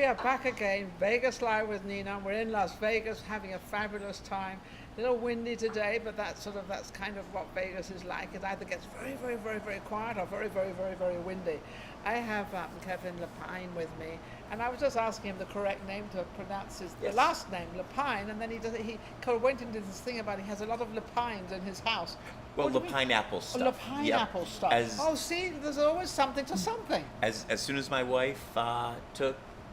we are back again, Vegas Live with Ninon. We're in Las Vegas having a fabulous time. A little windy today, but that's kind of what Vegas is like. It either gets very, very, very, very quiet or very, very, very, very windy. I have Kevin Lepine with me, and I was just asking him the correct name to pronounce the last name, Lepine, and then he kind of went into this thing about he has a lot of Lepines in his house. Well, Lepine apple stuff. Lepine apple stuff. See, there's always something to something. As soon as my wife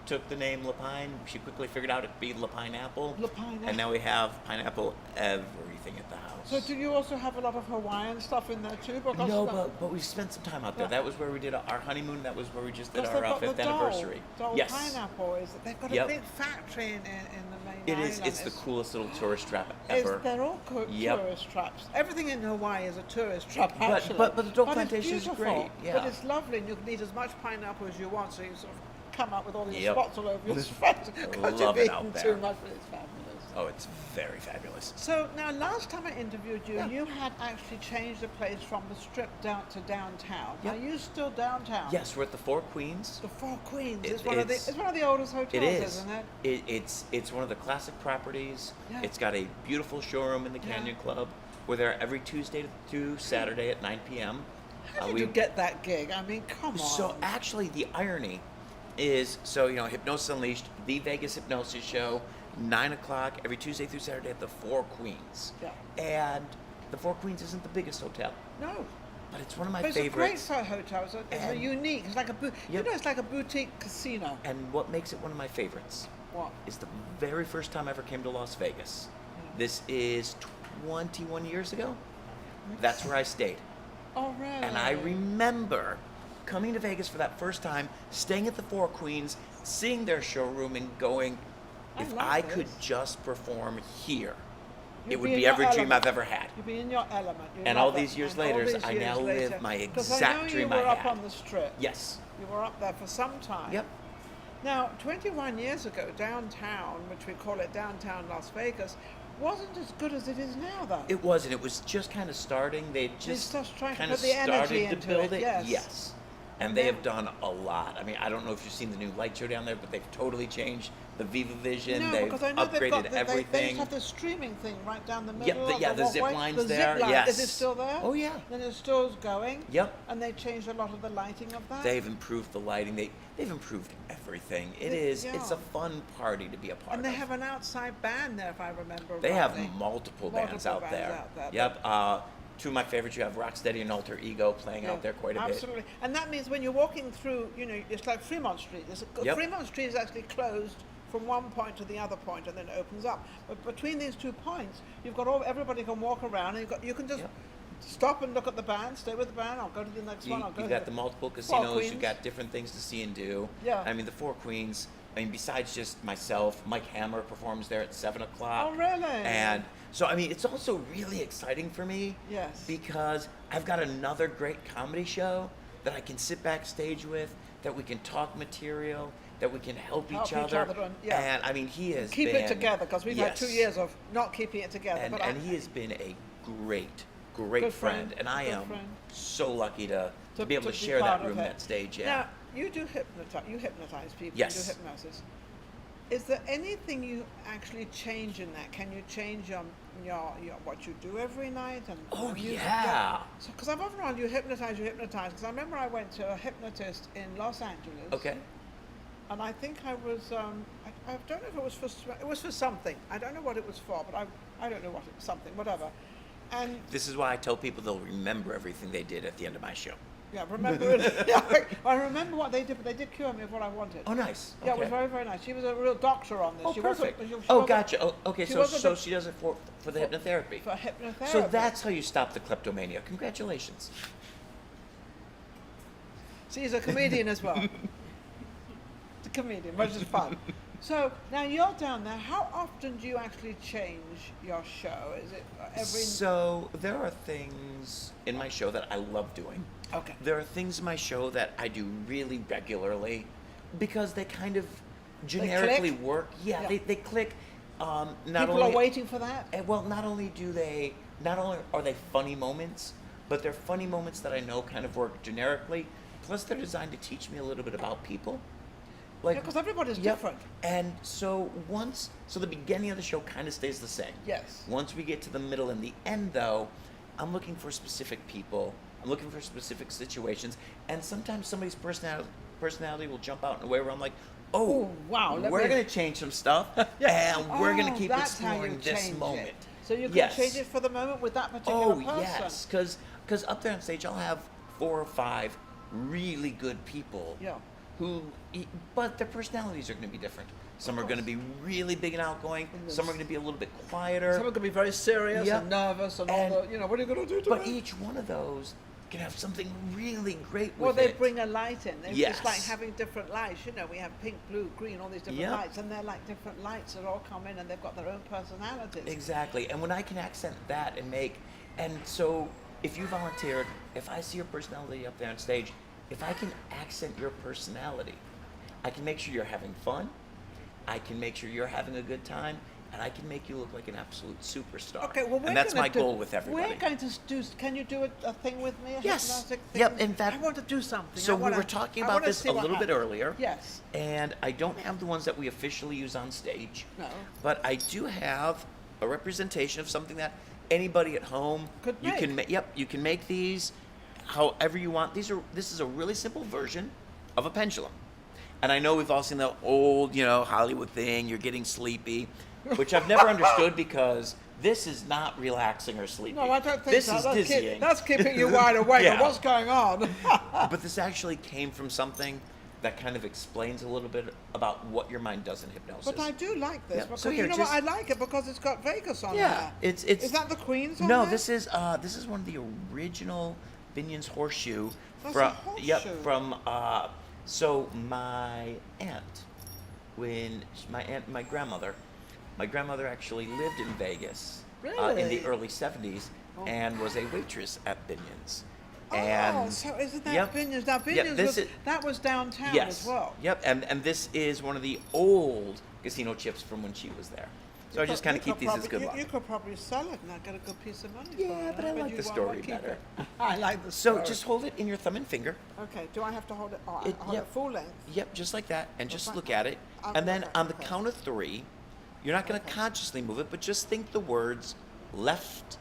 took the name Lepine, she quickly figured out it'd be Lepine apple. And now we have pineapple everything at the house. So do you also have a lot of Hawaiian stuff in there too? No, but we spent some time out there. That was where we did our honeymoon. That was where we just did our 5th anniversary. Yes. Pineapple they've got a big factory in the main island. It's the coolest little tourist trap ever. They're all tourist traps. Everything in Hawaii is a tourist trap, actually. But the Dole Plantation is great. Yeah. But it's lovely, and you can eat as much pineapple as you want, so you sort of come up with all these spots all over your face because you've eaten too much, but it's fabulous. Oh, it's very fabulous. So now, last time I interviewed you, you had actually changed the place from the Strip down to downtown. Yep. Are you still downtown? Yes, we're at the Four Queens. The Four Queens. It's one of the oldest hotels, isn't it? It's one of the classic properties. Yeah. It's got a beautiful showroom in the Canyon Club. We're there every Tuesday through Saturday at 9 p.m. How did you get that gig? I mean, come on. So actually, the irony is, Hypnosis Unleashed, the Vegas Hypnosis show, 9 o'clock every Tuesday through Saturday at the Four Queens. Yeah. And the Four Queens isn't the biggest hotel. No. But it's one of my It's favorites. a great hotel. It's unique. It's like it's like a boutique casino. And what makes it one of my favorites? What? Is the very first time I ever came to Las Vegas. Yeah. This is 21 years ago. That's where I stayed. Oh, really? And I remember coming to Vegas for that first time, staying at the Four Queens, seeing their showroom and going, if I could just perform here, it would be every dream I've ever had. You'd be in your element. And all these years later, I now live my exact dream I had. You were up on the Strip. Yes. You were up there for some time. Yep. Now, 21 years ago, downtown, which we call it downtown Las Vegas, wasn't as good as it is now, though. It wasn't. It was just kind of starting. They just kind of started to build it. Yes. And they have done a lot. I mean, I don't know if you've seen the new light show down there, but they've totally changed the Viva Vision. No, they've because I know upgraded They everything. just have the streaming thing right down the middle. The zip line's there. Yes. Is it still there? Oh, yeah. Then it still's going. Yep. And they changed a lot of the lighting of that. They've improved the lighting. They've improved everything. It's a fun party to be a part of. And they have an outside band there, if I remember They rightly. have multiple bands out there. Yep. Two of my favorites, you have Rocksteady and Alter Ego playing out there quite a bit. Absolutely. And that means when you're walking through, it's like Fremont Street. Fremont Street is actually closed from one point to the other point, and then it opens up. But between these 2 points, you've got everybody can walk around, and you can just stop and look at the band, stay with the band. I'll go to the next one. You've got the multiple casinos. You've got different things to see and do. Yeah. I mean, the Four Queens. I mean, besides just myself, Mike Hammer performs there at 7 o'clock. Oh, really? And so, I mean, it's also really exciting for me. Yes. Because I've got another great comedy show that I can sit backstage with, that we can talk material, that we can help each other. And I mean, he has keep it together, because we've had 2 years of not keeping it together. And he has been a great friend. And I am so lucky to be able to share that room, that stage. Yeah. Now, you hypnotize people. Yes. You do hypnosis. Is there anything you actually change in that? Can you change your what you do every night? And because I've often heard you hypnotize. Because I remember I went to a hypnotist in Los Angeles. Okay. And I think I was, I don't know if it was for something. I don't know what it was for, but I don't know what something, whatever. And this is why I tell people they'll remember everything they did at the end of my show. Yeah, remember it. Yeah, I remember what they did, but they did cure me of what I wanted. Oh, nice. Yeah, it was very, very nice. She was a real doctor on this. Oh, she perfect. Gotcha. Oh, okay, so she does it for the hypnotherapy. For hypnotherapy. So that's how you stop the kleptomania. Congratulations. See, he's a comedian as well. The comedian, which is fun. So now you're down there. How often do you actually change your show? Is it every? So there are things in my show that I love doing. Okay. There are things in my show that I do really regularly because they kind of generically work. Yeah, they click. People are waiting for that. Well, not only are they funny moments, but they're funny moments that I know kind of work generically. Plus, they're designed to teach me a little bit about people. Like, Because everybody's yep. different. And so the beginning of the show kind of stays the same. Yes. Once we get to the middle and the end, though, I'm looking for specific people. I'm looking for specific situations, and sometimes somebody's personality will jump out in a way where I'm like, oh, Ooh, wow, we're going to change some stuff, and we're going to keep that's how you exploring this change moment. it. So you can Yes. change it for the moment with that particular Oh, person. yes, because up there on stage, I'll have 4 or 5 really good people. Yeah. But their personalities are going to be different. Some are going to be really big and outgoing. Some are going to be a little bit quieter. Some are going to be very serious Yep. and nervous and all the, what are you going to do today? But each one of those can have something really great with Well, they it. bring a light in. Yes. It's like having different lights. We have pink, blue, green, all these different Yep. lights, and they're like different lights that all come in, and they've got their own personalities. Exactly. And when I can accent that and so if you volunteered, if I see your personality up there on stage, if I can accent your personality, I can make sure you're having fun, I can make sure you're having a good time, and I can make you look like an absolute superstar. Okay, well, and that's my goal with everybody. We're going to do. Can you do a thing with me? A Yes. hypnotic thing? Yep, in fact- I want to do something. So I we wanna- were talking I about wanna this see a what little bit happens. earlier. Yes. And I don't have the ones that we officially use on stage. No. But I do have a representation of something that anybody at home Could you can make. you can make these however you want. This is a really simple version of a pendulum. And I know we've all seen the old, Hollywood thing, you're getting sleepy, which I've never understood because this is not relaxing or sleepy. No, I don't think this so. is That's dizzying. that's keeping you wide awake. Yeah. What's going on? But this actually came from something that kind of explains a little bit about what your mind does in hypnosis. But I do like this Yeah. because So here, what? just- I like it because it's got Vegas on Yeah, there. it's Is that the Queen's on No, there? this is one of the original Binion's horseshoe That's from a yep horseshoe. from so my aunt my grandmother actually lived in Vegas in the Really? early 70s Oh. and was a waitress at Binion's. Oh, And so isn't that yep, Binion's? Now yep, Binion's that was downtown yes, as well. Yep, and this is one of the old casino chips from when she was there. So I just kind of keep these as good luck. You could probably sell it and I'd get a good piece of money. Yeah, for but it. I like you the won't story keep better. it. I like the So story. just hold it in your thumb and finger. Okay, do I have to hold it? Oh, It- hold yep. it full length. Yep, just like that, and just fine. look at it. I'll And then look at on it, the okay. count of 3, you're not going to Okay. consciously move it, but just think the words left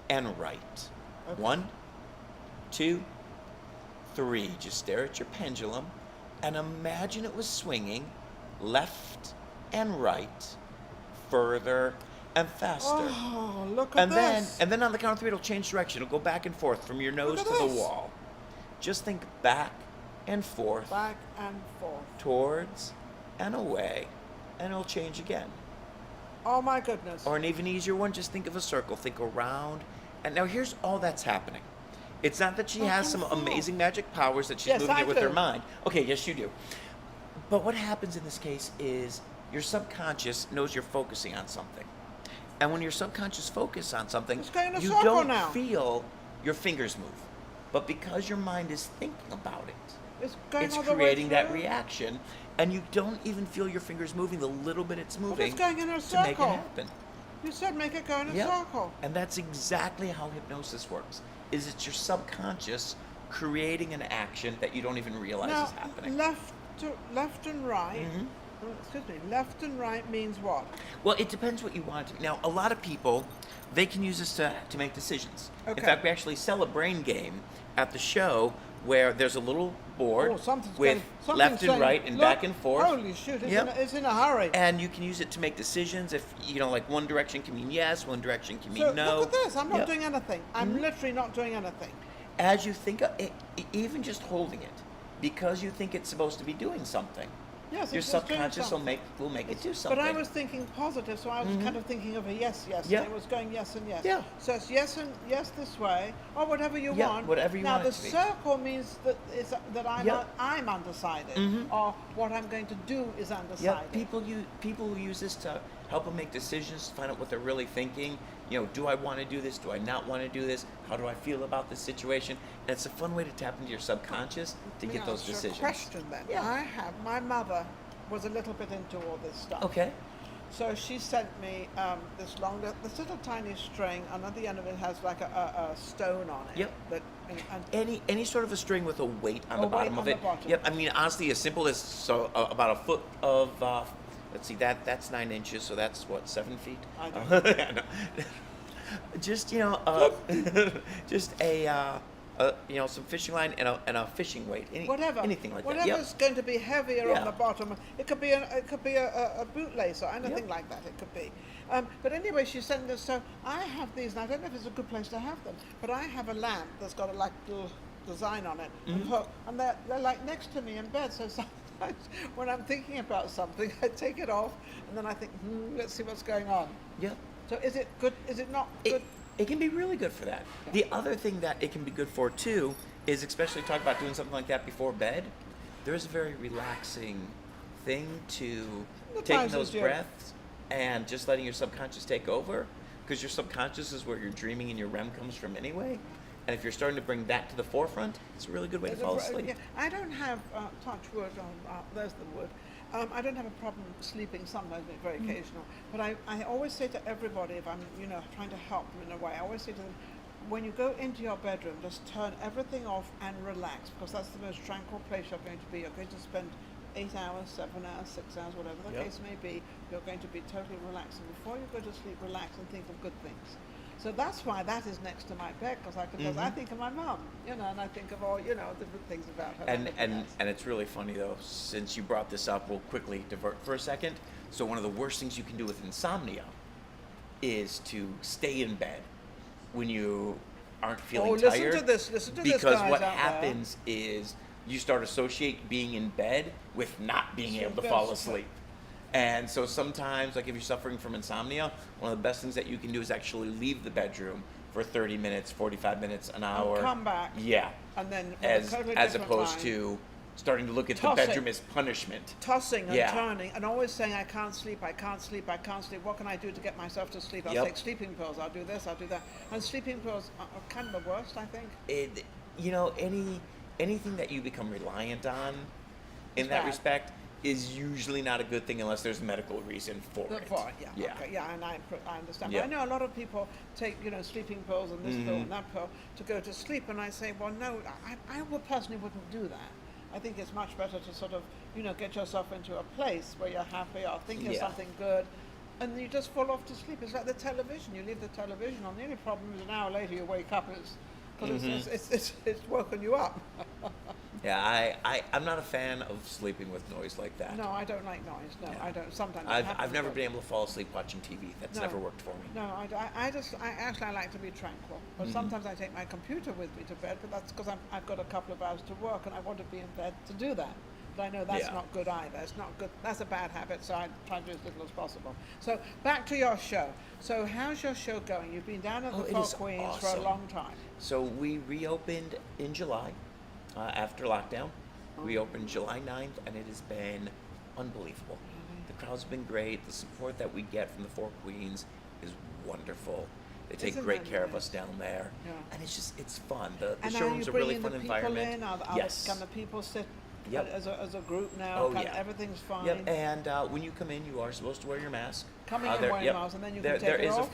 and right. Okay. 1, 2, 3. Just stare at your pendulum and imagine it was swinging left and right, further and faster. Oh, look at this. And then on the count of 3, it'll change direction. It'll go back and forth from your nose at to the this. wall. Just think back and forth, Back and forth. towards and away, and it'll change again. Oh my goodness. Or an even easier one, just think of a circle. Think around. And now here's all that's happening. It's not that she has some amazing magic powers that she's Yes, moving I it with her do. mind. Okay, yes, you do. But what happens in this case is your subconscious knows you're focusing on something. And when your subconscious focuses on something, It's going in a you circle don't now. feel your fingers move. But because your mind is thinking about it, It's going it's all the way creating that through? reaction, and you don't even feel your fingers moving the little bit it's moving it's going in a to make it circle. happen. You said make it go in a Yep. circle. And that's exactly how hypnosis works. Is it's your subconscious creating an action that you don't even realize Now, is happening. left and right. Mhm. Excuse me. Left and right means what? Well, it depends what you want to. Now, a lot of people, they can use this to make decisions. Okay. In fact, we actually sell a brain game at the show where there's a little board Oh, something's with going- something's left and saying, right and "Look, back and forth. Holy shoot! Yep. It's in a hurry. And you can use it to make decisions. If like one direction can mean yes, one direction can mean So no. look at this. I'm not Yep. doing anything. I'm literally not doing anything. As you think of it, even just holding it, because you think it's supposed to be doing something, Yes, your it's just doing subconscious will something. make it do something. But I was thinking positive, so I was kind of thinking of a yes, yes. Yeah. And it was going yes and yes. Yeah. So it's yes and yes this way, or whatever you Yeah, want. whatever you now want it the to be. circle means that Yep. I'm undecided, Mhm. or what I'm going to do is undecided. Yep. People use this to help them make decisions, to find out what they're really thinking. Do I want to do this? Do I not want to do this? How do I feel about this situation? And it's a fun way to tap into your subconscious to Let get me those ask you decisions. a question then. Yeah. My mother was a little bit into all this stuff. Okay. So she sent me this little tiny string, and at the end of it has like a stone on it. Yep. That Any sort of a string with a weight on the weight bottom on of the it. bottom. Yep. I mean, honestly, as simple as about a foot of. Let's see, that's 9 inches, so that's what, 7 feet. I don't know. Yeah, no. Just just some fishing line and a fishing weight. Anything like that. Whatever's Yep. going to be heavier Yeah. on the bottom. It could be a bootlace or anything Yep. like that. It could be. But anyway, she sent us. So I have these, and I don't know if it's a good place to have them. But I have a lamp that's got a little design on it and hook, and they're like next to me in bed. So sometimes when I'm thinking about something, I take it off, and then I think, let's see what's going on. Yep. So is it good? Is it not good? It can be really good for that. The other thing that it can be good for too is, especially talk about doing something like that before bed. There's a very relaxing thing to taking those breaths and just letting your subconscious take over, because your subconscious is where your dreaming and your REM comes from anyway. And if you're starting to bring that to the forefront, it's a really good way to fall asleep. Yeah, I don't have touch wood. There's the wood. I don't have a problem sleeping sometimes, but very occasional. But I always say to everybody, if I'm trying to help them in a way, I always say to them, when you go into your bedroom, just turn everything off and relax, because that's the most tranquil place you're going to be. You're going to spend 8 hours, 7 hours, 6 hours, whatever the case may be. You're going to be totally relaxed, and before you go to sleep, relax and think of good things. So that's why that is next to my bed, because I think of my mum, and I think of all, different things about her. And it's really funny though, since you brought this up, we'll quickly divert for a second. So one of the worst things you can do with insomnia is to stay in bed when you aren't feeling tired. Listen to this, because guys what out happens is you start associate being in bed with not being able to fall asleep. And so sometimes, like if you're suffering from insomnia, one of the best things that you can do is actually leave the bedroom for 30 minutes, 45 minutes, an hour. And come back. Yeah. And then as opposed to starting to look at the bedroom as punishment. Tossing and turning and always saying, I can't sleep, I can't sleep, I can't sleep. What can I do to get myself to sleep? I'll take sleeping pills, I'll do this, I'll do that. And sleeping pills are kind of the worst, I think. Anything that you become reliant on in that respect is usually not a good thing unless there's a medical reason for it. Yeah. Okay, yeah, and I understand. Yeah. But I know a lot of people take, sleeping pills and this pill and that pill to go to sleep, and I say, well, no, I personally wouldn't do that. I think it's much better to sort of, get yourself into a place where you're happy or thinking of something good, and you just fall off to sleep. It's like the television. You leave the television on. The only problem is an hour later you wake up, because it's woken you up. Yeah, I'm not a fan of sleeping with noise like that. No, I don't like noise. No, I don't. Sometimes I've never been able to fall asleep watching TV. That's never worked for me. No, I actually like to be tranquil. But sometimes I take my computer with me to bed, but that's because I've got a couple of hours to work and I want to be in bed to do that. But I know that's not good either. It's not good. That's a bad habit, so I try to do as little as possible. So back to your show. So how's your show going? You've been down at the Four Queens for a long time. So we reopened in July. After lockdown. We opened July 9th, and it has been unbelievable. The crowd's been great. The support that we get from the Four Queens is wonderful. They take great care of us down there. Yeah. And it's fun. The showroom's a really fun environment. Yes. Can the people sit as a group now? Everything's fine? Yep, and when you come in, you are supposed to wear your mask. Coming in wearing a mask, and then you can take it off?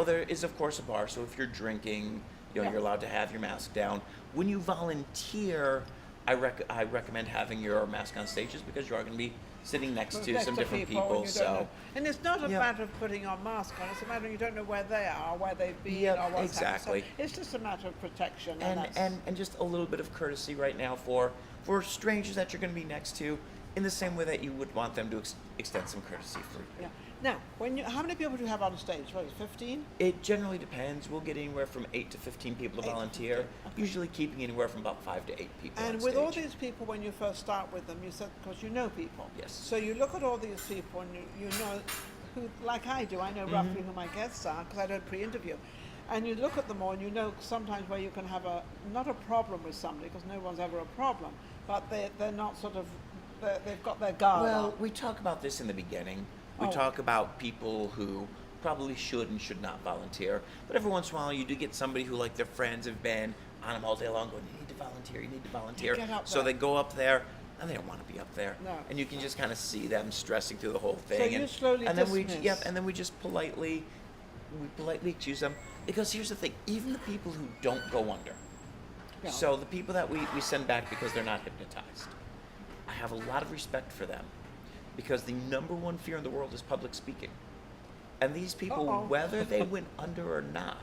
There is, of course, a bar, so if you're drinking, you're allowed to have your mask down. When you volunteer, I recommend having your mask on stages, because you are going to be sitting next to some different people. And it's not a matter of putting your mask on, it's a matter of you don't know where they are, where they've been, or what's happened. So it's just a matter of protection. And just a little bit of courtesy right now for strangers that you're going to be next to, in the same way that you would want them to extend some courtesy for you. Yeah. Now, how many people do you have on stage? What is it, 15? It generally depends. We'll get anywhere from 8 to 15 people to volunteer, usually keeping anywhere from about 5 to 8 people on stage. And with all these people, when you first start with them, you said, because you know people. Yes. So you look at all these people and you know who, like I do, I know roughly who my guests are, because I don't pre-interview. And you look at them all and you know sometimes where you can have not a problem with somebody, because no one's ever a problem, but they're not sort of, they've got their guard Well, up. we talk about this in the beginning. We talk about people who probably should and should not volunteer. But every once in a while, you do get somebody who, their friends have been on them all day long going, you need to volunteer, you need to volunteer. Get up So there. they go up there, and they don't want to be up there. No. And you can just kind of see them stressing through the whole thing. So you slowly and then dismiss. and then we just politely excuse them, because here's the thing: even the people who don't go under. Yeah. So the people that we send back because they're not hypnotized, I have a lot of respect for them, because the number one fear in the world is public speaking. And these people, Uh-oh. whether they went under or not,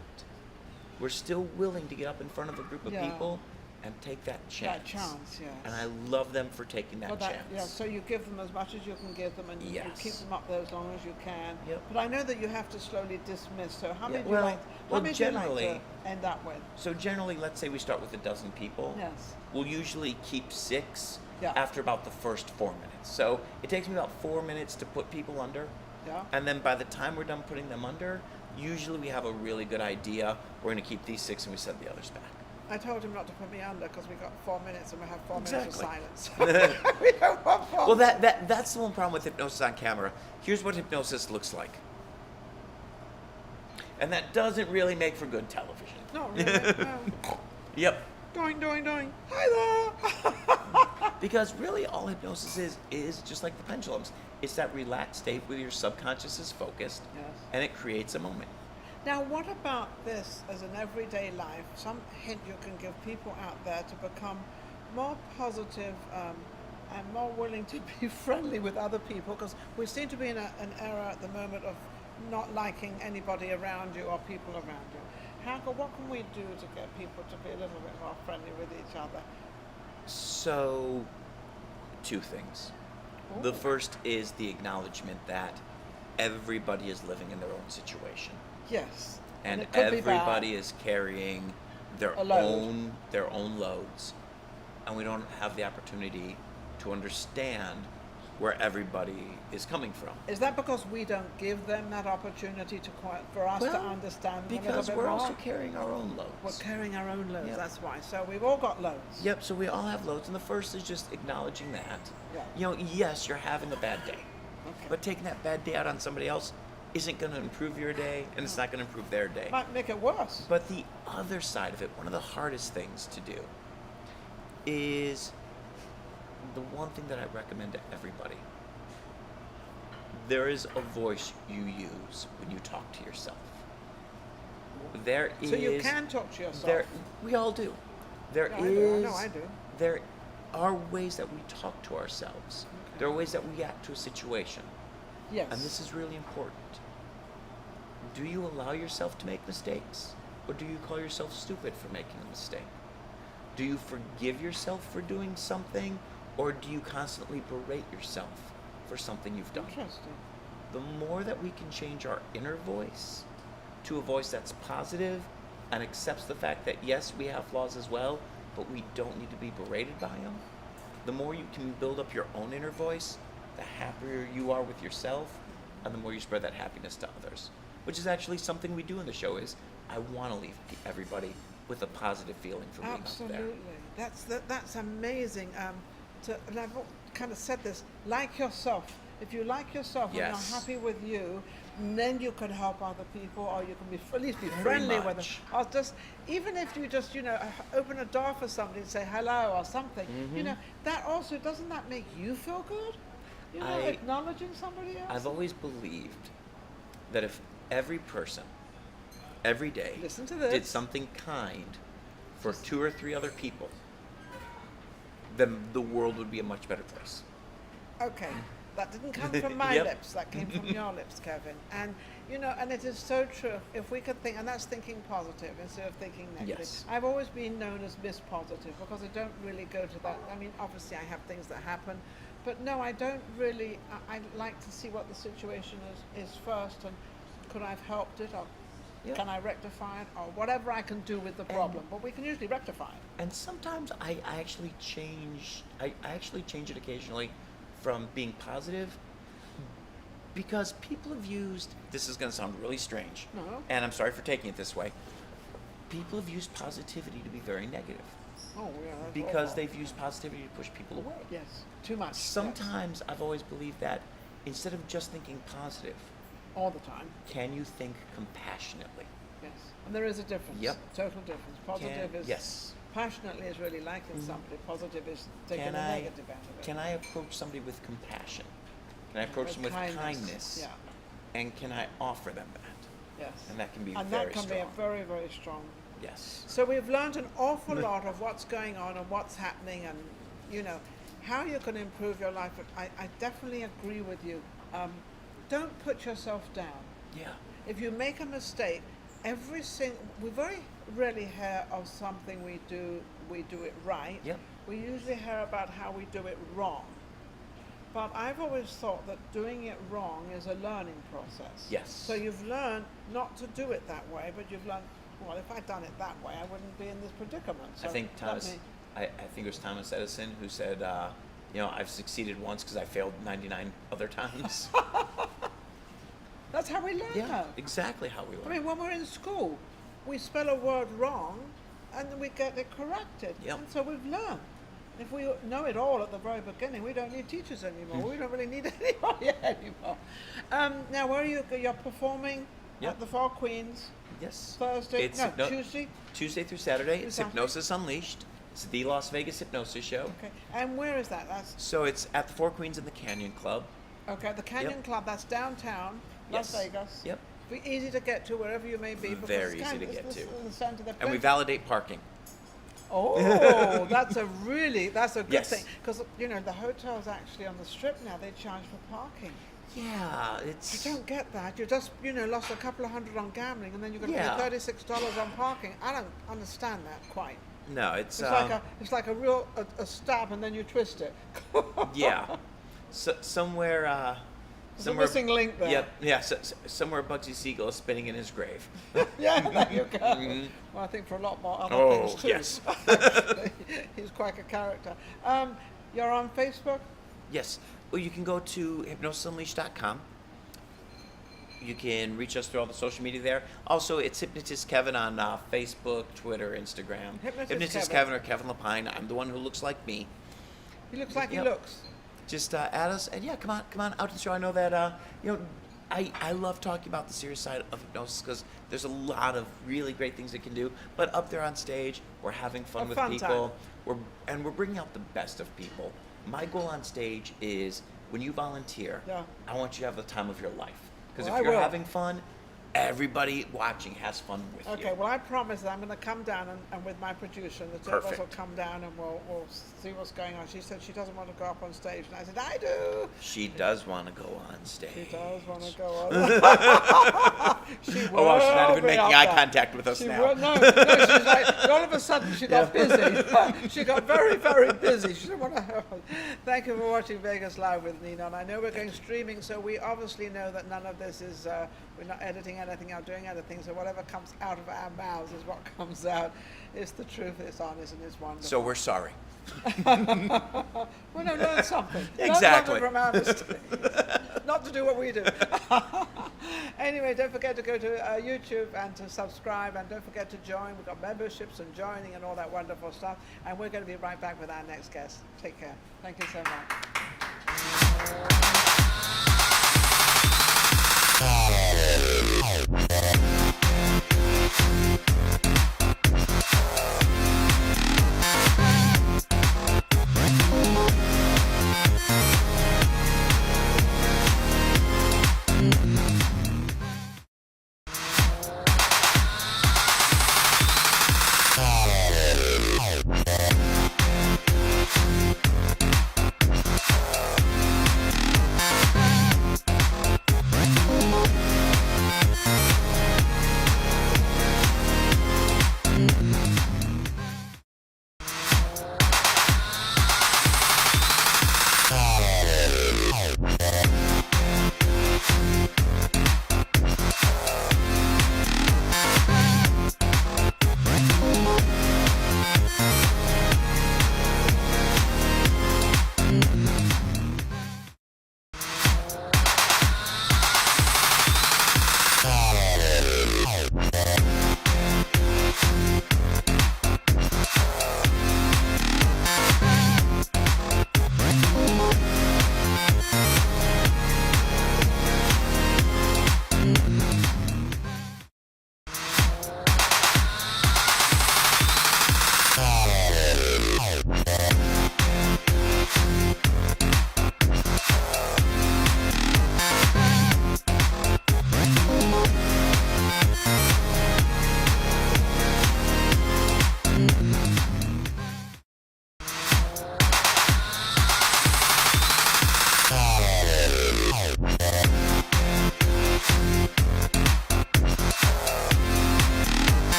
were still willing to get up in front of a group of Yeah. people and take that chance. That chance, yes. And I love them for taking that Well, chance. yeah, so you give them as much as you can give them, and you Yes. keep them up there as long as you can. Yep. But I know that you have to slowly dismiss. So how Yeah, many well- do you well, like generally- to end up with? So generally, let's say we start with a dozen people. Yes. We'll usually keep 6 Yeah. after about the first 4 minutes. So it takes me about 4 minutes to put people under. Yeah. And then by the time we're done putting them under, usually we have a really good idea. We're going to keep these 6 and we send the others back. I told him not to put me under because we got 4 minutes and we have 4 minutes of Exactly. silence. We don't want 4 Well, that's the one problem with hypnosis on camera. Here's what hypnosis looks like. And that doesn't really make for good television. Not really. No. Yep. Doing, doing, doing. Hi there. Because really all hypnosis is just like the pendulums. It's that relaxed state where your subconscious is focused, Yes. and it creates a moment. Now, what about this as an everyday life? Some hint you can give people out there to become more positive and more willing to be friendly with other people, because we seem to be in an era at the moment of not liking anybody around you or people around you. What can we do to get people to be a little bit more friendly with each other? So, 2 things. Ooh. The first is the acknowledgement that everybody is living in their own situation. Yes. And it could be bad. everybody is carrying their A load. own loads, and we don't have the opportunity to understand where everybody is coming from. Is that because we don't give them that opportunity for us to Well, understand a little Because bit we're more? also carrying our own loads. We're carrying our own loads, Yep. that's why. So we've all got loads. Yep, so we all have loads, and the first is just acknowledging that. Yeah. You know, yes, you're having a bad day, Okay. but taking that bad day out on somebody else isn't going to improve your day, and it's not going to improve their day. Might make it worse. But the other side of it, one of the hardest things to do, is the one thing that I recommend to everybody. There is a voice you use when you talk to yourself. There is. So you can talk to yourself. We all do. There Yeah, I is. do. I know I do. There are ways that we talk to ourselves. Okay. There are ways that we react to a situation. Yes. And this is really important. Do you allow yourself to make mistakes? Or do you call yourself stupid for making a mistake? Do you forgive yourself for doing something? Or do you constantly berate yourself for something you've done? Interesting. The more that we can change our inner voice to a voice that's positive and accepts the fact that yes, we have flaws as well, but we don't need to be berated by them, the more you can build up your own inner voice, the happier you are with yourself, and the more you spread that happiness to others. Which is actually something we do in the show is, I want to leave everybody with a positive feeling for being Absolutely. up there. That's amazing. And I've kind of said this, like yourself. If you like yourself and Yes. you're happy with you, then you can help other people, or you can be at least be Very friendly with them. much. Or just, even if you just, open a door for somebody and say hello or something, Mhm. that also, doesn't that make you feel good? Acknowledging somebody else? I've always believed that if every person, every day, Listen to this. did something kind for 2 or 3 other people, then the world would be a much better place. Okay, that didn't come from my Yep. lips, that came from your lips, Kevin. And, and it is so true. If we could think, and that's thinking positive instead of thinking negative. Yes. I've always been known as Miss Positive because I don't really go to that. I mean, obviously I have things that happen, but no, I don't really, I like to see what the situation is first, and could I have helped it, or Yep. can I rectify it, or whatever I can do with the problem. But we can usually rectify it. And sometimes I actually change it occasionally from being positive, because people have used, this is going to sound really strange, No. and I'm sorry for taking it this way, people have used positivity to be very negative, Oh, yeah. That's because awful. they've used positivity to push people away. Yes, too much. yes. Sometimes I've always believed that instead of just thinking positive, All the time. can you think compassionately? Yes, and there is a difference. Yep. Total difference. Positive is Yes. Passionately is really liking somebody. Positive is taking Can the I negative out of it. can I approach somebody with compassion? Can I approach them with kindness? Yeah. And can I offer them that? Yes. And that can be And very that can strong. be a very, very strong. Yes. So we've learned an awful lot of what's going on and what's happening, and how you can improve your life. I definitely agree with you. Don't put yourself down. Yeah. If you make a mistake, we very rarely hear of something we do it right. Yep. We usually hear about how we do it wrong. But I've always thought that doing it wrong is a learning process. Yes. So you've learned not to do it that way, but you've learned, well, if I'd done it that way, I wouldn't be in this predicament. So I think I think it was Thomas Edison who said, I've succeeded once because I failed 99 other times. That's how we learn. Yeah, exactly how we learn. I mean, when we're in school, we spell a word wrong, and then we get it corrected. Yep. And so we've learned. If we know it all at the very beginning, we don't need teachers anymore. We don't really need anybody anymore. Now, where are you? You're performing at the Four Queens. Yes. Thursday? Tuesday? Tuesday through Saturday. It's Exactly. Hypnosis Unleashed. It's the Las Vegas Hypnosis show. Okay. And where is that? So it's at the Four Queens in the Canyon Club. Okay, the Canyon Club. That's downtown Las Vegas. Yep. Easy to get to wherever you may be. Because Very easy to get to. In the center. And we validate parking. Oh, that's a good thing, because the hotels actually on the strip now, they charge for parking. Yeah, I don't get that. You just lost a couple of $100 on gambling, and then you're going to pay $36 on parking. I don't understand that quite. No, it's like a real stab, and then you twist it. Yeah, somewhere. There's a missing link there. Yep. Yeah. Somewhere Bugsy Siegel is spinning in his grave. Yeah, there you go. Mm-hmm. Well, I think for a lot more other things too. Yes. Actually, he's quite a character. You're on Facebook? Yes. Well, you can go to hypnosisunleashed.com. You can reach us through all the social media there. Also, it's Hypnotist Kevin on Facebook, Twitter, Instagram. Hypnotist Kevin or Kevin Lepine. I'm the one who looks like me. He looks like he looks. Just add us, and come on out to the show. I know that I love talking about the serious side of hypnosis because there's a lot of really great things it can do. But up there on stage, we're having fun with people. We're bringing out the best of people. My goal on stage is when you volunteer, I want you to have the time of your life. Because if you're having fun, everybody watching has fun with you. Okay, well, I promise that I'm going to come down and with my producer, and the two of us will come down and we'll see what's going on. She said she doesn't want to go up on stage, and I said, I do. She does want to go on stage. She does want to go on. She's not even making eye contact with us now. No, she's like, all of a sudden she got busy. She got very, very busy. She didn't want to. Thank you for watching Vegas Live with Ninon. I know we're going streaming, so we obviously know that none of this is, we're not editing anything or doing anything, so whatever comes out of our mouths is what comes out. It's the truth, it's honest, and it's wonderful. So we're sorry. Well, no, learn something. Exactly. Learn something from our mistakes. Not to do what we do. Anyway, don't forget to go to YouTube and to subscribe, and don't forget to join. We've got memberships and joining and all that wonderful stuff, and we're going to be right back with our next guest. Take care. Thank you so much.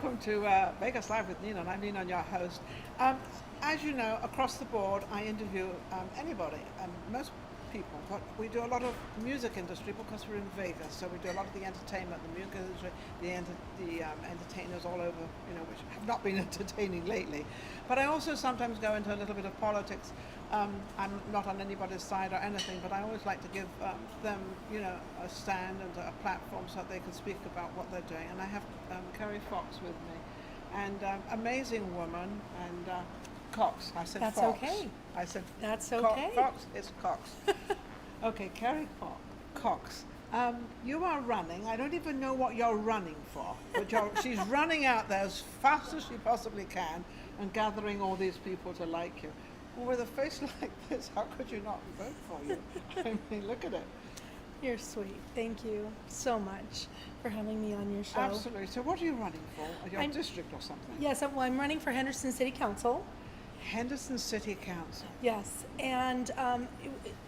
welcome to Vegas Live with Ninon. I'm Ninon, your host. As you know, across the board, I interview anybody, most people. But we do a lot of music industry because we're in Vegas, so we do a lot of the entertainment, the music industry, the entertainers all over, which have not been entertaining lately. But I also sometimes go into a little bit of politics. I'm not on anybody's side or anything, but I always like to give them, a stand and a platform so that they can speak about what they're doing. And I have Carrie Fox with me, and amazing woman, and Cox. I said That's Fox. okay. I said That's okay. Fox. It's Cox. Okay, Carrie Cox. You are running. I don't even know what you're running for, but she's running out there as fast as she possibly can and gathering all these people to like you. Well, with a face like this, how could you not vote for you? I mean, look at it. You're sweet. Thank you so much for having me on your show. Absolutely. So what are you running for? Your district or something? Yes, well, I'm running for Henderson City Council. Henderson City Council. Yes, and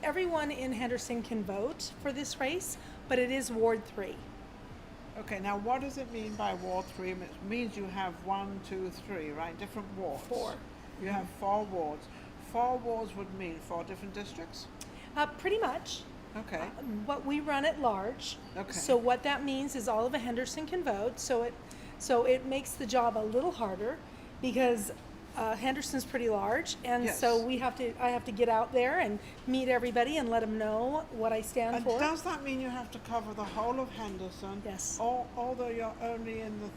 everyone in Henderson can vote for this race, but it is Ward 3. Okay, now what does it mean by Ward 3? It means you have 1, 2, 3, right? Different wards. 4. You have 4 wards. 4 wards would mean 4 different districts? Pretty much. Okay. What we run at large. Okay. So what that means is all of Henderson can vote. So it makes the job a little harder because Henderson's pretty large, and Yes. so I have to get out there and meet everybody and let them know what I stand And for. does that mean you have to cover the whole of Henderson? Yes. Although you're only in the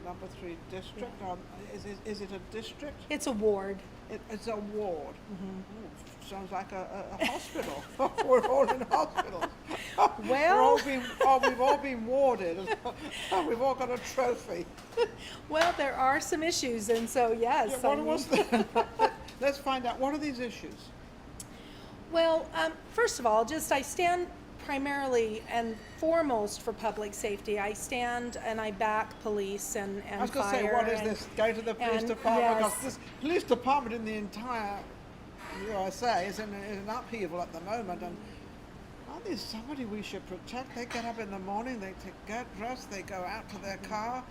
number 3 district? Yeah. Or is it a district? It's a ward. It's a ward. Mm-hmm. Ooh, sounds like a hospital. We're all in hospitals. Well- We've all been warded. We've all got a trophy. Well, there are some issues, and so yes. Yeah, what was that? Let's find out. What are these issues? Well, first of all, I stand primarily and foremost for public safety. I stand and I back police and fire. I was going to say, what is this? Go to the police and department. yes. Because this police department in the entire USA is in an upheaval at the moment. And aren't these somebody we should protect? They get up in the morning, they get dressed, they go out to their car,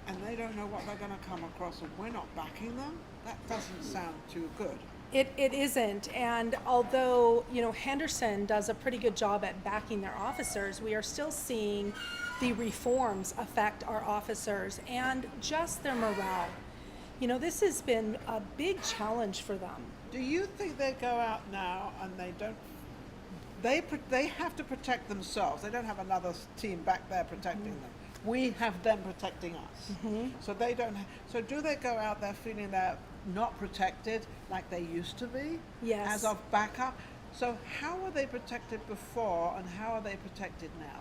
and they don't know what they're going to come across, and we're not backing them? That doesn't sound too good. It isn't, and although Henderson does a pretty good job at backing their officers, we are still seeing the reforms affect our officers and just their morale. This has been a big challenge for them. Do you think they go out now and they don't? They have to protect themselves. They don't have another team back there protecting them. We have them protecting us. Mm-hmm. So they don't. So do they go out there feeling they're not protected like they used to be? Yes. As of backup. So how were they protected before, and how are they protected now?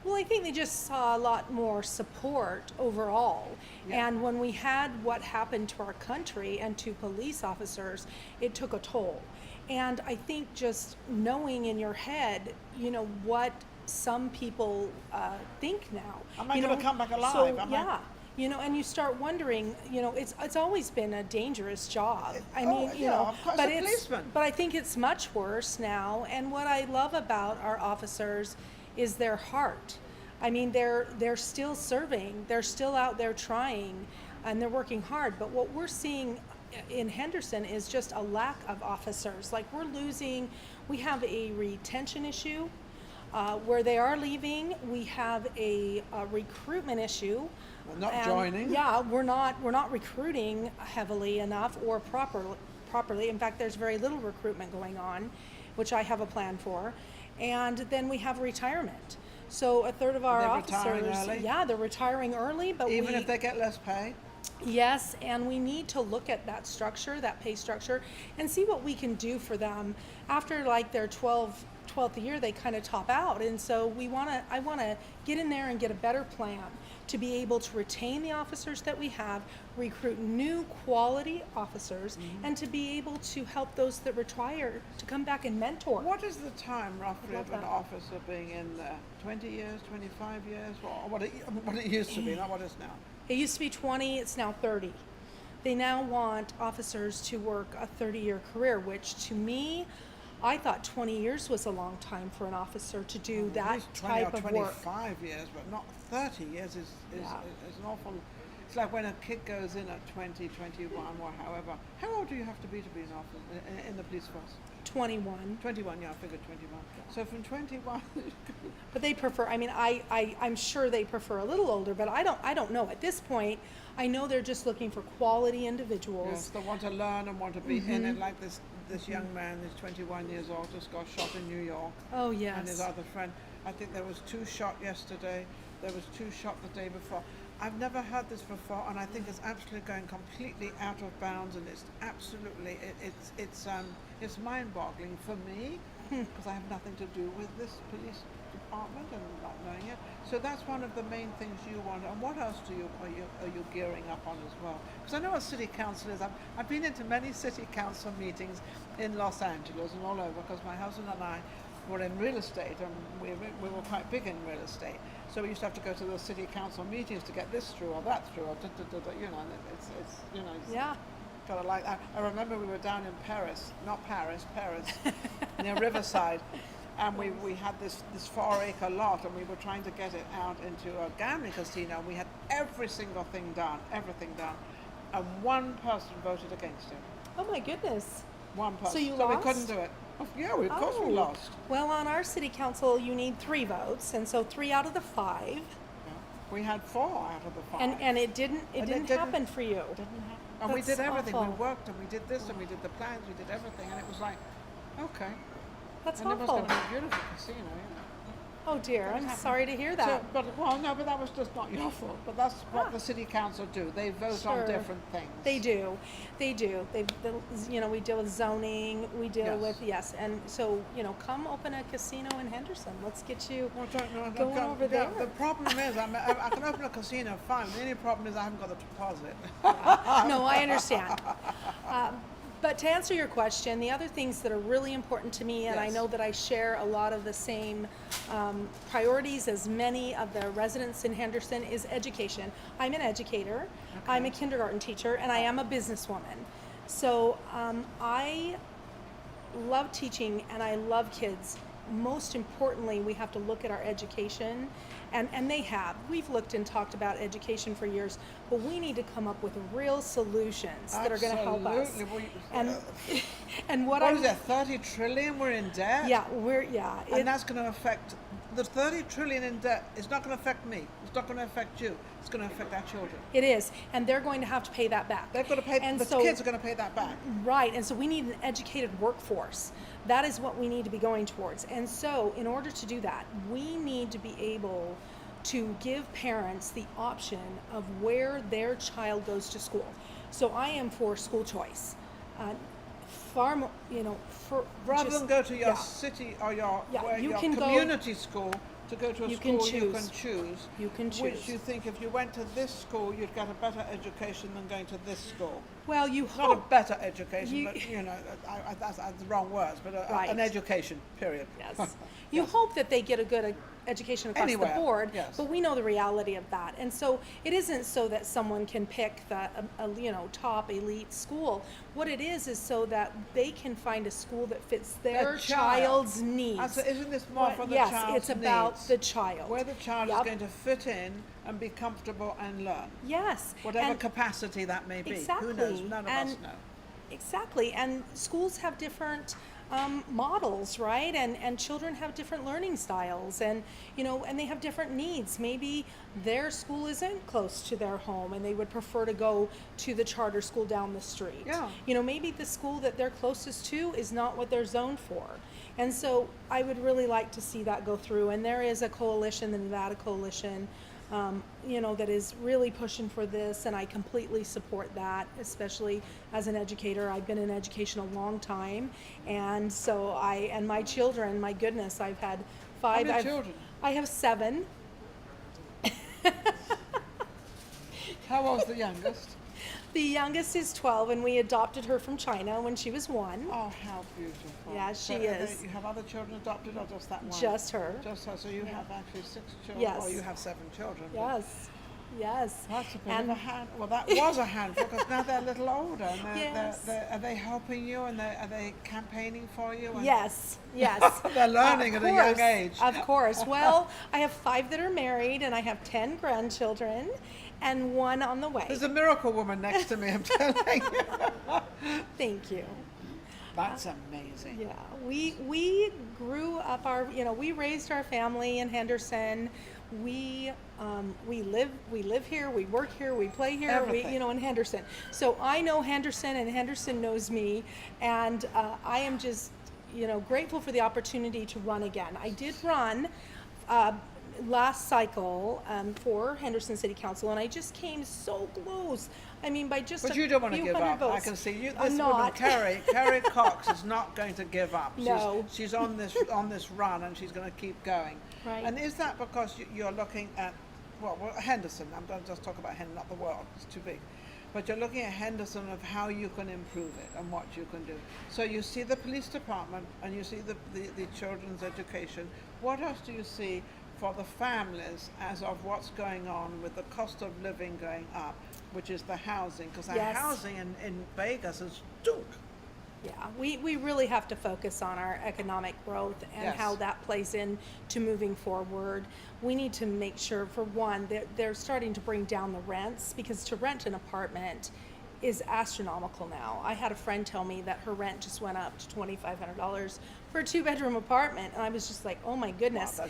Well, I think they just saw a lot more support overall. Yeah. And when we had what happened to our country and to police officers, it took a toll. And I think just knowing in your head, what some people think now. Am I going to come back alive? So, Am I- yeah. And you start wondering, it's always been a dangerous job. I Oh, mean, yeah, of course, but a policeman. but I think it's much worse now. And what I love about our officers is their heart. I mean, they're still serving, they're still out there trying, and they're working hard. But what we're seeing in Henderson is just a lack of officers. Like we have a retention issue where they are leaving. We have a recruitment issue. Well, not joining. Yeah, we're not recruiting heavily enough or properly. In fact, there's very little recruitment going on, which I have a plan for. And then we have retirement. So a third of our They're retiring officers, early? yeah, they're retiring early, but Even if they get less pay? yes, and we need to look at that structure, that pay structure, and see what we can do for them. After like their 12th year, they kind of top out, and so I want to get in there and get a better plan to be able to retain the officers that we have, recruit new quality officers, and to be able to help those that retire to come back and mentor. What is the time roughly Love of an that. officer being in there? 20 years, 25 years? Or what it used to be, not what it is now? It used to be 20, it's now 30. They now want officers to work a 30-year career, which to me, I thought 20 years was a long time for an officer to do At that least 20 type or of work. 25 years, but not 30 years is Yeah. an awful. It's like when a kid goes in at 20, 21, or however. How old do you have to be an officer in the police force? 21. 21, yeah, I figured 21. So from 21, But they prefer, I mean, I'm sure they prefer a little older, but I don't know. At this point, I know they're just looking for quality individuals. yes, they want to learn and want to be in it. Like this young man, who's 21 years old, just got shot in New York. Oh, And his yes. other friend. I think there was 2 shot yesterday. There was 2 shot the day before. I've never heard this before, and I think it's absolutely going completely out of bounds, and it's absolutely it's mind-boggling for me because I have nothing to do with this police department and not knowing it. So that's one of the main things you want. And what else are you gearing up on as well? Because I know what city council is. I've been into many city council meetings in Los Angeles and all over because my husband and I were in real estate, and we were quite big in real estate. So we used to have to go to the city council meetings to get this through or that through, or you know, it's Yeah. kind of like that. I remember we were down in Paris, near Riverside, and we had this 4-acre lot, and we were trying to get it out into a gambling casino, and we had everything done, and one person voted against it. Oh my goodness. One person. So you we lost? couldn't do it. Oh, yeah, of course we lost. Well, on our city council, you need 3 votes, and so 3 out of the 5, Yeah. We had 4 out of the 5. and it didn't happen for you. It didn't happen. And we That's did everything. awful. We worked and we did this and we did the plans, we did everything, and it was like, okay. That's And it was awful. going to be a beautiful casino, you know. Oh dear, I'm sorry to hear that. So, but that was just not your fault. But that's what the city council do. They vote Sure. on different things. They do. They, we deal with zoning, we deal Yes. with, yes, and so, come open a casino in Henderson. Let's get you Well, going over there. The problem is, I can open a casino fine. The only problem is I haven't got the deposit. No, I understand. But to answer your question, the other things that are really important to me, and I Yes. know that I share a lot of the same priorities as many of the residents in Henderson, is education. I'm an educator, I'm a kindergarten teacher, and I am a businesswoman. So I love teaching and I love kids. Most importantly, we have to look at our education, and we've looked and talked about education for years, but we need to come up with real solutions that are going to help us. Absolutely. And what What is it, 30 trillion we're in debt? and And that's going to affect, the 30 trillion in debt is not going to affect me. It's not going to affect you. It's going to affect our children. it is, and they're going to have to pay that back. They've got to pay, And the so- kids are going to pay that back. Right, and so we need an educated workforce. That is what we need to be going towards. And so, in order to do that, we need to be able to give parents the option of where their child goes to school. So I am for school choice. Far more, Rather just- than go to your yeah. city or your, Yeah, where you your can go- community school, to go to a You school can you choose. can choose. You can Which choose. you think if you went to this school, you'd get a better education than going to this school. Well, you Not a hope. better education, You- but that's the wrong words, but Right. an education, period. Yes. You hope that they get a good education across Anywhere, the board, yes. but we know the reality of that. And so it isn't so that someone can pick the top elite school. What it is so that they can find a school that fits their child's needs. So isn't this more for the yes, child's it's about needs? the child. Where the child Yep. is going to fit in and be comfortable and learn. Yes. Whatever And- capacity that may be. Exactly. Who knows? None of us And- know. Exactly, and schools have different models, right? And children have different learning styles, and and they have different needs. Maybe their school isn't close to their home, and they would prefer to go to the charter school down the street. Yeah. Maybe the school that they're closest to is not what they're zoned for, and so I would really like to see that go through. And there is a coalition, the Nevada Coalition. That is really pushing for this, and I completely support that, especially as an educator. I've been in education a long time, and so and my children, my goodness, I've had 5. How many children? I have 7. How old's the youngest? The youngest is 12, and we adopted her from China when she was 1. Oh, how beautiful. Yeah, So she is. You have other children adopted or just that one? Just her. Just her. So you have actually 6 children. Yes. Or you have 7 children. but- Yes. Yes. That's a bit And of a hand. Well, that was a handful because now they're a little older. And Yes. are they helping you and are they campaigning for you? And yes, yes. They're learning Of at a young course, age. Of course. Well, I have 5 that are married, and I have 10 grandchildren, and 1 on the way. There's a miracle woman next to me, I'm telling you. Thank you. That's amazing. Yeah, we grew up we raised our family in Henderson. We live here, we work here, we play here, Everything. in Henderson. So I know Henderson, and Henderson knows me, and I am just grateful for the opportunity to run again. I did run last cycle for Henderson City Council, and I just came so close. I mean, by just But a you don't want to few give hundred up. votes. I can see you. I'm This woman, not. Carrie Cox, is not going to give up. No. She's on this run, and she's going to keep going. Right. And is that because you're looking at Henderson? I'm going to just talk about Henderson, not the world. It's too big. But you're looking at Henderson of how you can improve it and what you can do. So you see the police department and you see the children's education. What else do you see for the families as of what's going on with the cost of living going up, which is the housing? Because the Yes. housing in Vegas is stupid. Yeah, we really have to focus on our economic growth and Yes. how that plays into moving forward. We need to make sure, for one, they're starting to bring down the rents, because to rent an apartment is astronomical now. I had a friend tell me that her rent just went up to $2,500 for a 2-bedroom apartment, and I was just like, oh my goodness. Wow,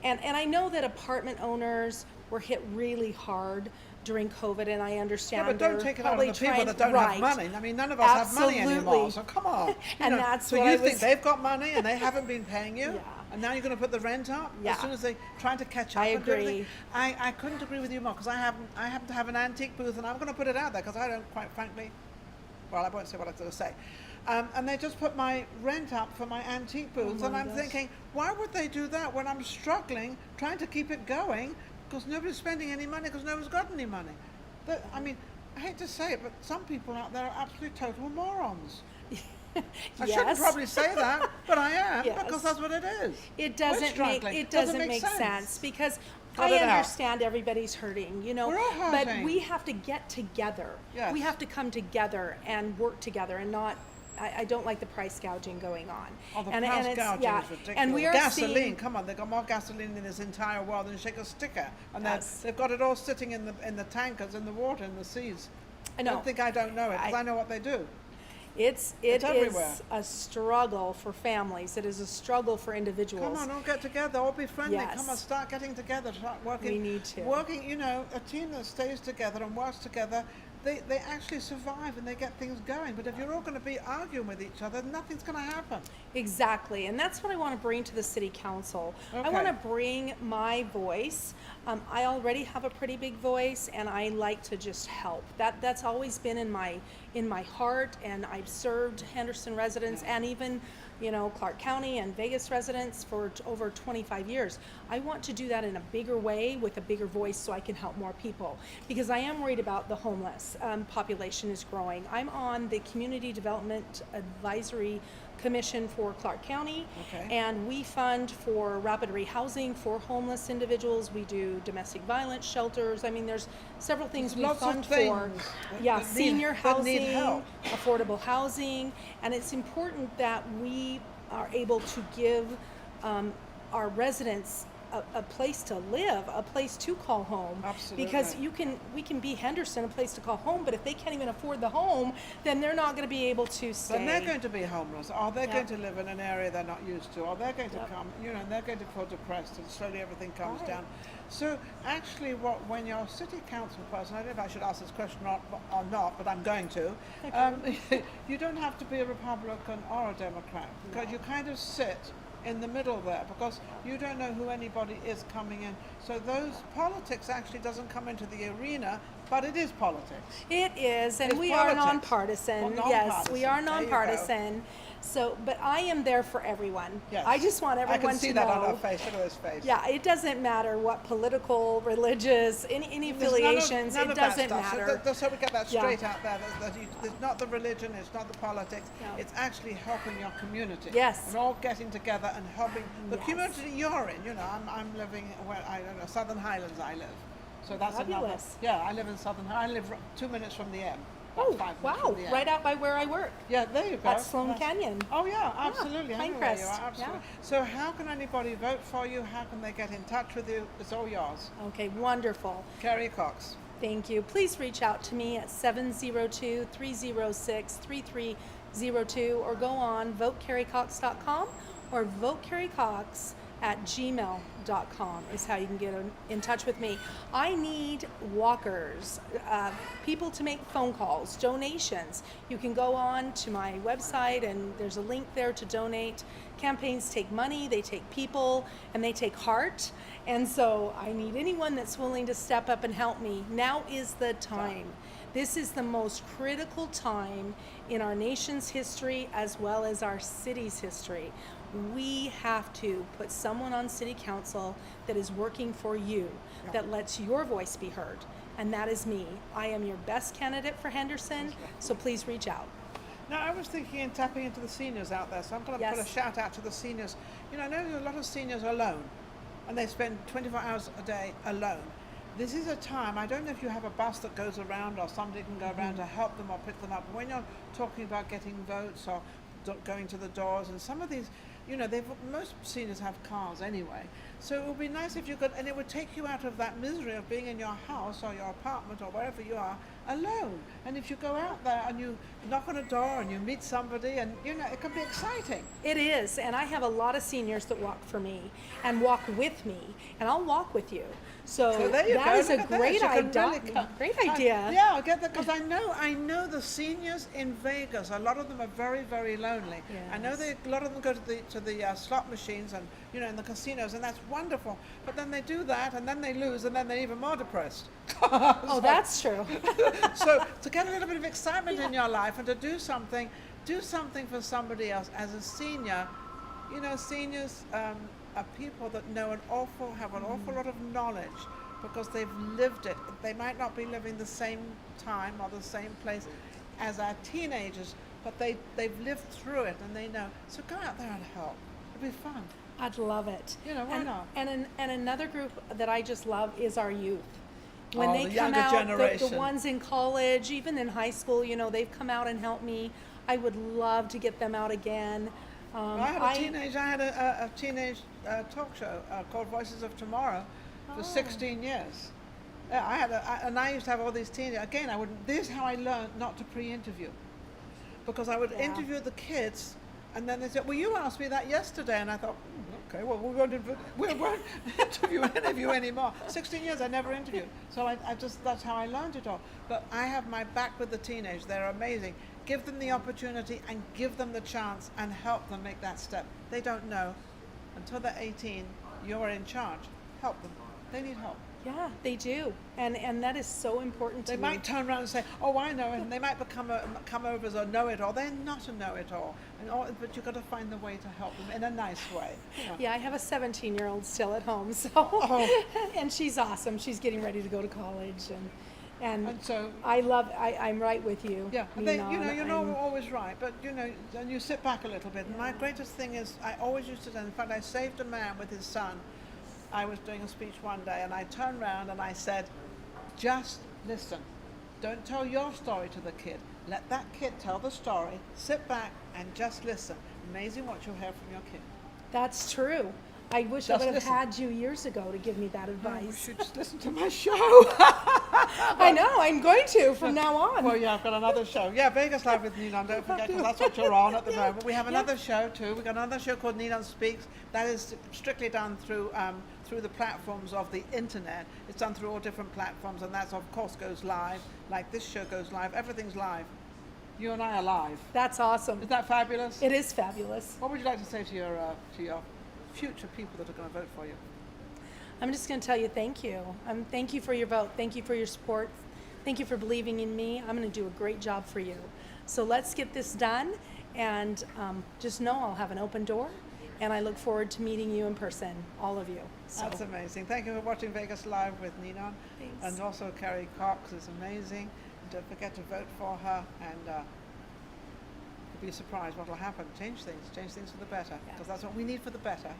And I know that apartment owners were hit really hard during COVID, and I understand. Yeah, but don't they're take it out on probably the people trying- that don't right. have money. I mean, none of us have money anymore, Absolutely. so come on. And that's so what you I think was- they've got money and they haven't been paying you? Yeah. And now you're going to put the rent up? Yeah. As soon as they're trying to catch up I and do agree. everything? I couldn't agree with you more, because I happen to have an antique booth, and I'm going to put it out there because I don't, quite frankly, well, I won't say what I was going to say. And they just put my rent up for my antique booth, and my I'm gosh. thinking, why would they do that when I'm struggling trying to keep it going, because nobody's spending any money, because nobody's got any money? I mean, I hate to say it, but some people out there are absolutely total morons. I shouldn't probably say that, but I am, Yes. because that's what it is. It We're doesn't make struggling. make sense, because Cut I it out. understand everybody's hurting, We're all but hurting. we have to get together. Yes. We have to come together and work together, and not. I don't like the price gouging going on. Oh, the and price it's, gouging yeah, is ridiculous. and we are gasoline, seeing, come on, they've got more gasoline in this entire world than shake a sticker. And Yes. they've got it all sitting in the tankers, in the water, in the seas. I know. Don't think I don't know it, because I- I know what they do. it is everywhere. a struggle for families. It is a struggle for individuals. Come on, all get together, all be friendly. Yes. Come on, start getting together, start working. We need to. Working, a team that stays together and works together, they actually survive and they get things going. But if you're all going to be arguing with each other, nothing's going to happen. Exactly, and that's what I want to bring to the city council. I Okay. want to bring my voice. I already have a pretty big voice, and I like to just help. That's always been in my heart, and I've served Henderson residents and even Clark County and Vegas residents for over 25 years. I want to do that in a bigger way with a bigger voice, so I can help more people, because I am worried about the homeless population is growing. I'm on the Community Development Advisory Commission for Clark County, Okay. and we fund for rapid rehousing for homeless individuals. We do domestic violence shelters. I mean, there's several things we Lots of fund for. things Yeah, that need- senior that need housing, help. affordable housing, and it's important that we are able to give our residents a place to live, a place to call home. Absolutely. Because we can be Henderson, a place to call home, but if they can't even afford the home, then they're not going to be able to stay. Then they're going to be homeless, or they're Yep. going to live in an area they're not used to, or they're going to Yep. come, and they're going to feel depressed, and slowly everything comes Right. down. So actually, when you're a city council person, I don't know if I should ask this question or not, but I'm going to. You don't have to be a Republican or a Democrat, because you kind of sit in the middle there, because you don't know who anybody is coming in. So those politics actually doesn't come into the arena, but it is politics. It is, and It's we politics. are nonpartisan. Well, Yes, we are nonpartisan. There you go. nonpartisan. So, but I am there for everyone. Yes. I just want everyone I can see to that know. on her face. Look at this face. Yeah, it doesn't matter what political, religious, any There's none of- affiliations. none It of that doesn't stuff. matter. So we get that Yeah. straight out there. It's not the religion, it's not the politics. No. It's actually helping your community. Yes. And all getting together and helping the Yes. community you're in. I'm living where Southern Highlands. I live. So that's another. Fabulous. Yeah, I live in Southern. I live 2 minutes from the M. Oh, 5 minutes wow, from the M. right out by where I work. Yeah, there you go. At Sloan Canyon. Oh yeah, absolutely. I know where you Pinecrest, are, absolutely. yeah. So how can anybody vote for you? How can they get in touch with you? It's all yours. Okay, wonderful. Carrie Cox. Thank you. Please reach out to me at 702-306-3302 or go on votecarriecox.com or votecarriecox@gmail.com is how you can get in touch with me. I need walkers, people to make phone calls, donations. You can go on to my website and there's a link there to donate. Campaigns take money, they take people, and they take heart. And so I need anyone that's willing to step up and help me. Now is the time. This is the most critical time in our nation's history as well as our city's history. We have to put someone on city council that is working for you, that lets your voice be heard. And that is me. I am your best candidate for Henderson, so please reach out. Now, I was thinking in tapping into the seniors out there, so I'm going to put a shout out to the seniors. You know, I know a lot of seniors are alone, and they spend 24 hours a day alone. This is a time, I don't know if you have a bus that goes around or somebody can go around to help them or pick them up. When you're talking about getting votes or going to the doors, and some of these, you know, most seniors have cars anyway. So it would be nice if you could, and it would take you out of that misery of being in your house or your apartment or wherever you are alone. And if you go out there and you knock on a door and you meet somebody, and you know, it can be exciting. It is, and I have a lot of seniors that walk for me and walk with me, and I'll walk with you. So there you that go. is a Look at great that. You can idea. really Great idea. Yeah, I'll get that because I know the seniors in Vegas. A lot of them are very, very lonely. Yes. I know a lot of them go to the slot machines and you know in the casinos, and that's wonderful. But then they do that, and then they lose, and then they're even more depressed. Oh, that's true. So to get a little bit of excitement in your life and to do something for somebody else as a senior. You know, seniors are people that have an awful lot of knowledge because they've lived it. They might not be living the same time or the same place as our teenagers, but they've lived through it and they know. So go out there and help. It'll be fun. I'd love it. You know, why not? And another group that I just love is our youth. When they the come younger out, generation. the ones in college, even in high school, you know, they've come out and helped me. I would love to get them out again. I had a teenage talk show called Voices of Tomorrow for 16 years. Yeah, and I used to have all these teenagers. Again, this is how I learned not to pre-interview. Because I would interview the kids, and then they said, well, you asked me that yesterday. And I thought, okay, well, we won't interview any of you anymore. 16 years, I never interviewed. So that's how I learned it all. But I have my back with the teenage. They're amazing. Give them the opportunity and give them the chance and help them make that step. They don't know. Until they're 18, you're in charge. Help them. They need help. Yeah, they do. And that is so important to They me. might turn around and say, oh, I know it. And they might come over as a know-it-all. They're not a know-it-all. But you've got to find the way to help them in a nice way. You know. Yeah, I have a 17-year-old still at home, so and she's awesome. She's getting ready to go to college, and so I'm right with you. Yeah, and Ninon. you're not always right, but and you sit back a little bit. And my greatest thing is, I always used to. In fact, I saved a man with his son. I was doing a speech one day, and I turned around and I said, "Just listen. Don't tell your story to the kid. Let that kid tell the story. Sit back and just listen. Amazing what you'll hear from your kid." That's true. I wish Just I would have listen. had you years ago to give me that Oh, you advice. should just listen to my show. I know. I'm going to from now on. Well, yeah, I've got another show. Yeah, Vegas Live with Ninon, don't forget, because that's what you're on at the moment. We have another show, too. We've got another show called Ninon Speaks. That is strictly done through the platforms of the internet. It's done through all different platforms, and that, of course, goes live. Like this show goes live. Everything's live. You and I are live. That's awesome. Is that fabulous? It is fabulous. What would you like to say to your future people that are going to vote for you? I'm just going to tell you thank you. Thank you for your vote. Thank you for your support. Thank you for believing in me. I'm going to do a great job for you. So let's get this done, and just know I'll have an open door, and I look forward to meeting you in person, all of you. So. That's amazing. Thank you for watching Vegas Live with Ninon. Thanks. And also Carrie Cox is amazing. And don't forget to vote for her, and you'll be surprised what will happen. Change things for the better, because that's what we need for the better.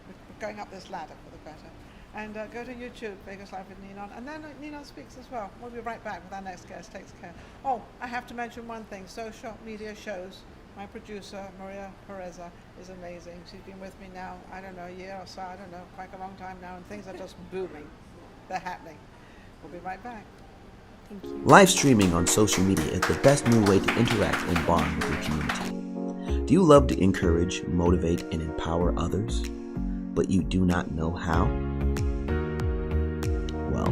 We're going up this ladder for the better. And go to YouTube, Vegas Live with Ninon. And then Ninon Speaks as well. We'll be right back with our next guest. Takes care. Oh, I have to mention one thing. Social media shows. My producer, Maria Pureza, is amazing. She's been with me now, I don't know, a year or so, I don't know, quite a long time now, and things are just booming. They're happening. We'll be right back. Thank you. Live streaming on social media is the best new way to interact and bond with your community. Do you love to encourage, motivate, and empower others, but you do not know how? Well,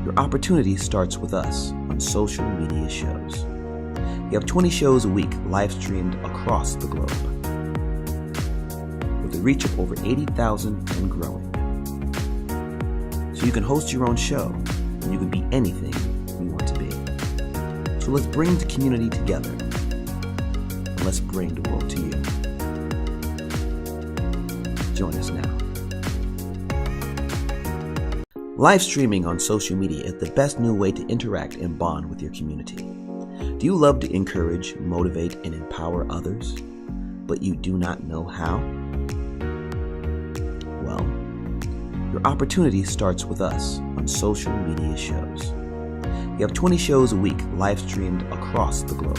your opportunity starts with us on social media shows. We have 20 shows a week live streamed across the globe, with a reach of over 80,000 and growing. So you can host your own show, and you can be anything you want to be. So let's bring the community together, and let's bring the world to you. Join us now. Live streaming on social media is the best new way to interact and bond with your community. Do you love to encourage, motivate, and empower others, but you do not know how? Well, your opportunity starts with us on social media shows. We have 20 shows a week live streamed across the globe,